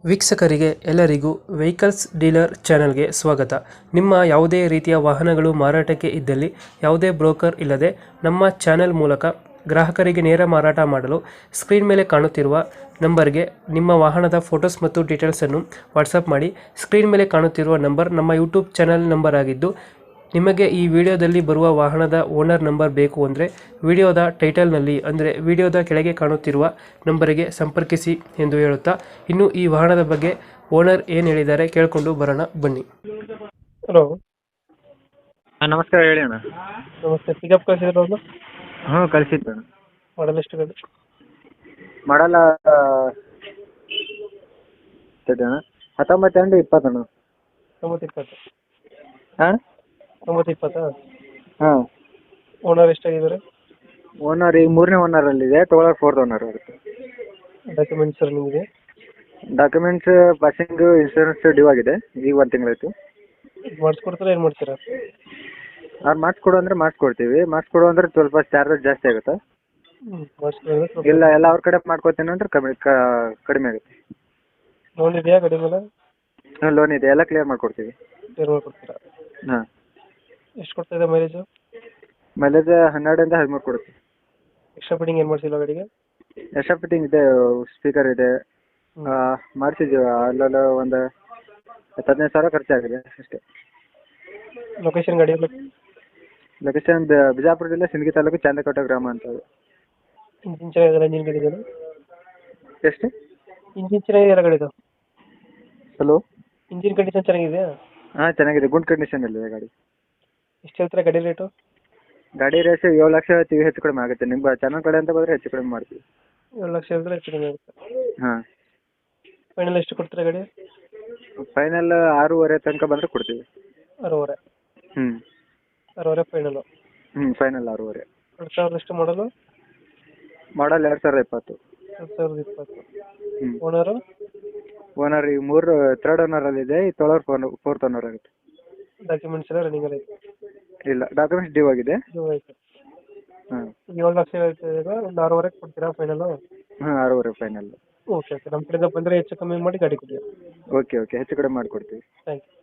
ವೀಕ್ಷಕರಿಗೆ ಎಲ್ಲರಿಗೂ vehicles dealer ಚಾನೆಲ್ಗೆ ಸ್ವಾಗತ. ನಿಮ್ಮ ಯಾವುದೇ ರೀತಿಯ ವಾಹನಗಳು ಮಾರಾಟಕ್ಕೆ ಇದ್ದಲ್ಲಿ ಯಾವುದೇ ಬ್ರೋಕರ್ ಇಲ್ಲದೆ ನಮ್ಮ ಚಾನೆಲ್ ಮೂಲಕ ಗ್ರಾಹಕರಿಗೆ ನೇರ ಮಾರಾಟ ಮಾಡಲು ಸ್ಕ್ರೀನ್ ಮೇಲೆ ಕಾಣುತ್ತಿರುವ ನಂಬರ್ಗೆ ನಿಮ್ಮ ವಾಹನದ ಫೋಟೋಸ್ ಮತ್ತು ಡೀಟೇಲ್ಸನ್ನು ವಾಟ್ಸಪ್ ಮಾಡಿ. ಸ್ಕ್ರೀನ್ ಮೇಲೆ ಕಾಣುತ್ತಿರುವ ನಂಬರ್ ನಮ್ಮ ಯೂಟ್ಯೂಬ್ ಚಾನೆಲ್ ನಂಬರ್ ಆಗಿದ್ದು, ನಿಮಗೆ ಈ ವಿಡಿಯೋದಲ್ಲಿ ಬರುವ ವಾಹನದ ಓನರ್ ನಂಬರ್ ಬೇಕು ಅಂದರೆ ವಿಡಿಯೋದ ಟೈಟಲ್ನಲ್ಲಿ ಅಂದರೆ ವಿಡಿಯೋದ ಕೆಳಗೆ ಕಾಣುತ್ತಿರುವ ನಂಬರಿಗೆ ಸಂಪರ್ಕಿಸಿ ಎಂದು ಹೇಳುತ್ತಾ, ಇನ್ನು ಈ ವಾಹನದ ಬಗ್ಗೆ ಓನರ್ ಏನು ಹೇಳಿದ್ದಾರೆ ಕೇಳಿಕೊಂಡು ಬರೋಣ ಬನ್ನಿ. ಹಲೋ, ನಮಸ್ಕಾರ ಹೇಳಿ ಅಣ್ಣ. ನಮಸ್ತೆ. ಪಿಕಪ್ ಕಳಿಸಿದ್ರು ಒಂದು ಹ್ಞೂ ಕಳಿಸಿದ್ದು ಅಣ್ಣ. ಮಾಡಲ್ ಎಷ್ಟು ಗಾಡಿ? ಮಾಡಲ್ಲ ಅಣ್ಣ 19 20 ಅಣ್ಣ. 90-20. ಹಾಂ 90-20. ಹಾಂ. ಓನರ್ ಎಷ್ಟಾಗಿದ್ದಾರೆ? ಓನರ್ ಈಗ 3ನೇ ಓನರಲ್ಲಿದೆ. ಟೋಟಲ್ 4th ಓನರ್ ಆಗುತ್ತೆ. ಡಾಕ್ಯುಮೆಂಟ್ಸ್ ನಿಮಗೆ? ಡಾಕ್ಯುಮೆಂಟ್ಸ್ ಪಾಸಿಂಗ್ ಇನ್ಶೂರೆನ್ಸ್ ಡ್ಯೂ ಆಗಿದೆ. ಈಗ 1 ತಿಂಗಳಾಯ್ತು. ಮಾಡಿಸ್ಕೊಡ್ತಾರೆ, ಏನು ಮಾಡ್ತೀರಾ? ಅವ್ರು ಮಾಡಿಸ್ಕೊಡು ಅಂದರೆ ಮಾಡಿಸ್ಕೊಡ್ತೀವಿ. ಮಾಡಿಸ್ಕೊಡು ಅಂದರೆ ಸ್ವಲ್ಪ ಚಾರ್ಜಸ್ ಜಾಸ್ತಿ ಆಗುತ್ತೆ. ಮಾಡಿಸ್ಕೊಡಿದ್ರೆ ಇಲ್ಲ ಎಲ್ಲ ಅವ್ರ ಕಡೆ ಮಾಡ್ಕೊತೀನಿ ಅಂದ್ರೆ ಕಡಿಮೆ ಆಗುತ್ತೆ. ಲೋನ್ ಇದೆಯಾ ಗಾಡಿ ಮೇಲೆ? ಹ್ಞೂ ಲೋನ್ ಇದೆ, ಎಲ್ಲ ಕ್ಲಿಯರ್ ಮಾಡಿಕೊಡ್ತೀವಿ. ಕ್ಲಿಯರ್ ಮಾಡಿಕೊಡ್ತೀರಾ? ಹಾಂ. ಎಷ್ಟು ಕೊಡ್ತಾ ಇದೆ ಮೈಲೇಜು? ಮೈಲೇಜ್ 12 ಇಂದ 13 ಕೊಡುತ್ತೆ. ಎಕ್ಸ್ಟ್ರಾ ಫಿಟ್ಟಿಂಗ್ ಏನು ಮಾಡಿಸಿಲ್ಲ ಗಾಡಿಗೆ? ಎಕ್ಸ್ಟ್ರಾ ಫಿಟ್ಟಿಂಗ್ ಇದೆ, ಸ್ಪೀಕರ್ ಇದೆ, ಮಾಡಿಸಿದ್ದೀವಿ. ಅಲ್ಲೆಲ್ಲ ಒಂದು 15 ಸಾವಿರ ಖರ್ಚಾಗಿದೆ ಅಷ್ಟೇ. ಲೊಕೇಶನ್ ಗಾಡಿ ಲೊಕೇಶನ್ ಬಿಜಾಪುರ ಜಿಲ್ಲೆ ಸಿಂದಗಿ ತಾಲೂಕು ಚಾಂದಕೋಟೆ ಗ್ರಾಮ ಅಂತ. ಇಂಜಿನ್ ಚೆನ್ನಾಗಿದೆ? ಇಂಜಿನ್ ಗಾಡಿ ಇದೆ? ಎಷ್ಟು? ಇಂಜಿನ್ ಚೆನ್ನಾಗಿದೆಯಲ್ಲ ಗಾಡಿದು? ಹಲೋ, ಇಂಜಿನ್ ಕಂಡೀಷನ್ ಚೆನ್ನಾಗಿದೆಯಾ? ಹಾಂ ಚೆನ್ನಾಗಿದೆ, ಗುಡ್ ಕಂಡೀಷನಲ್ಲಿದೆ ಗಾಡಿ. ಎಷ್ಟು ಹೇಳ್ತೀರಾ ಗಾಡಿ ರೇಟು? ಗಾಡಿ ರೇಟ್ 7 ಲಕ್ಷ ಹೇಳ್ತೀವಿ, ಹೆಚ್ಚು ಕಡಿಮೆ ಆಗುತ್ತೆ. ನಿಮ್ಮ ಚಾನಲ್ ಕಡೆ ಅಂತ ಬಂದರೆ ಹೆಚ್ಚು ಕಡಿಮೆ ಮಾಡ್ತೀವಿ. 7 ಲಕ್ಷ ಹೇಳಿದ್ರೆ ಹೆಚ್ಚು ಕಡಿಮೆ ಆಗುತ್ತೆ. ಹಾಂ. ಫೈನಲ್ ಎಷ್ಟು ಕೊಡ್ತೀರಾ ಗಾಡಿ? ಫೈನಲ್ 6.5 ತನಕ ಬಂದರೆ ಕೊಡ್ತೀವಿ. 6.5? ಹ್ಞೂ 6.5 ಫೈನಲು? ಹ್ಞೂ ಫೈನಲ್ 6.5. 2000 ಎಷ್ಟು ಮಾಡಲು? ಮಾಡಲ್ 2020. 2020. ಹ್ಞೂ. ಓನರು? ಓನರ್ ಈಗ 3rd ಓನರಲ್ಲಿದೆ. ಈ ತೊಳೋರ್ 4th ಓನರ್ ಆಗುತ್ತೆ. ಡಾಕ್ಯುಮೆಂಟ್ಸ್ ಎಲ್ಲ ರನ್ನಿಂಗ್ ಅಲ್ಲಿ? ಇಲ್ಲ, ಡಾಕ್ಯುಮೆಂಟ್ಸ್ ಡ್ಯೂ ಆಗಿದೆ. ಆಯ್ತು. ಹಾಂ. 7 ಲಕ್ಷ ಹೇಳ್ತಿದ್ದೀರಾ, ಒಂದು 6.5 ಕೊಡ್ತೀರಾ ಫೈನಲು? ಹಾಂ 6.5 ಫೈನಲ್. ಓಕೆ ಓಕೆ, ನಮ್ಮ ಕಡೆಯಿಂದ ಬಂದರೆ ಹೆಚ್ಚು ಕಮ್ಮಿ ಮಾಡಿ ಗಾಡಿ ಕೊಡಿ. ಓಕೆ ಹೆಚ್ಚು ಕಡಿಮೆ ಮಾಡಿಕೊಡ್ತೀವಿ. Thank you.